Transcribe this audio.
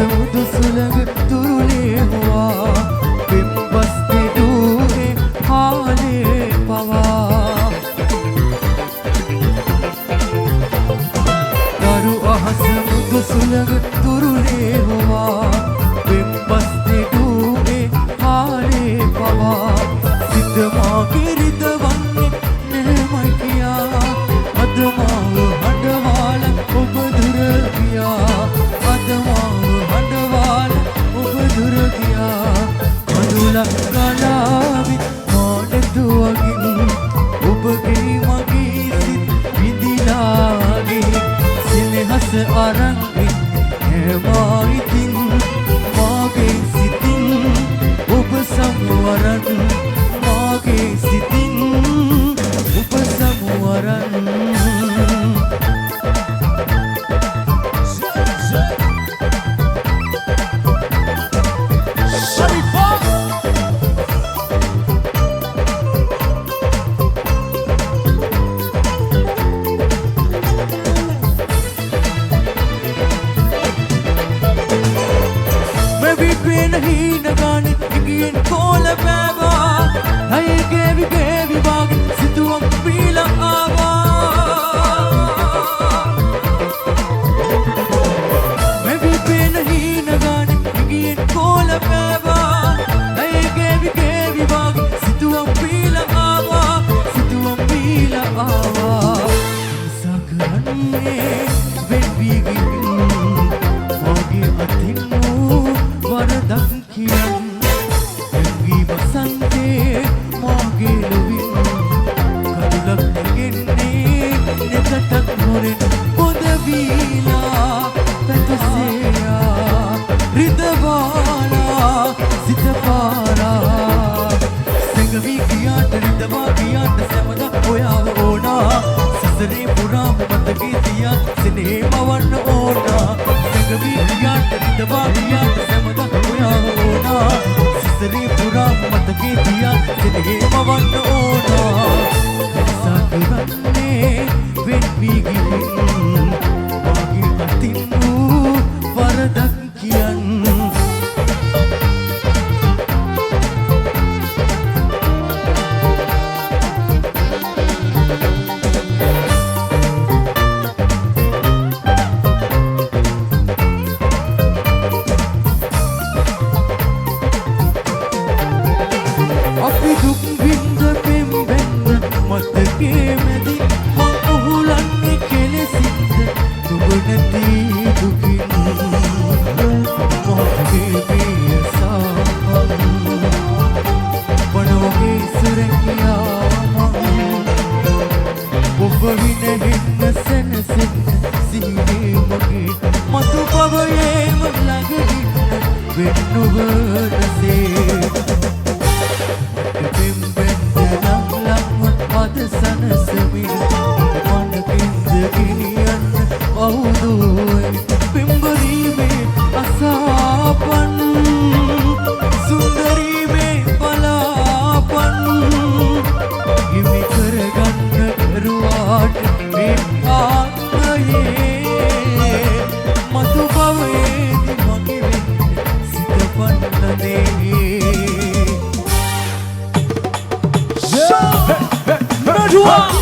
මුදු සුළඟ තුරුලේ හුවා පිම්බස් දෙදුවේ හාලේ පවා දරු අහස මුදු සුළඟ තුරුලේ හුවා පිම්බස් දෙදුවේ හාලේ පවා සිත මාගේ රිදවන්නේ නැමයි කියා අද මාව හඬවාල ඔබ දුර ගියා අද මාව හඬවාල ඔබ දුර ගියා කඳුලක් ගලාවිත් මානෙතුවගින් ඔබගේ මගේ සිත් විදිලාගේ සෙනෙහස අරන් එමා ඉතින් මාගේ සිතින් ඔබ සමුවරන් මාගේ සිතින් ඔබ සමුවරන් नहीं नगाने इगिन कोल पैवा हाय गेवी बाग सितुम पीला आवा मैं भी पे नहीं नगाने इगिन कोल पैवा हाय गेवी बाग सितुम पीला आवा सागरन्ने वेवीगी मागे अथिनु वरदක් කියන් එංගී වසන්තේ මාගේ ලොවින් කඳුලක් නැගෙන්නේ නෙතටක් නොරෙන් පොද වීලා පැතුසේයා රිදවාලා සිත පාරා සෙඟවී ගියාට රිදවා ගියාට සැමද ඔයාව ඕනා සසරේ පුරාම මතකේ තියා සෙනෙහේ මවන්න ඕනා සෙඟවී ගියාට රිදවා ගියාට सिसरी पूरा मत के दिया जिंदगी मवन ओना सागरन्ने वेवीगी मागे अतिनु वरदක් කියන් අපි දුක් විඳ පෙම්බෙන්න මතකේ මැදි මං උහුලන්නේ කෙලෙසින්ද නුඹ නැති දුකින් මගේ පියසාම් වනෝගේ සුරැකියා ඔබ විනෙන්න සැනසෙන්න සිහිනේ මගේ මතු පවයේම ළඟින් වෙන්නුවනසේ සනසමින් මනකින්ද ගිනියන්න අවුදුයි පිම්බරීමේ අසාපන් සුන්දරීමේ පලාපන් හිමි කරගන්න කරුවාට මේ ආත්මයේ මතු බවේදි මගේ වෙන්න සිත පන්නනේ Najwa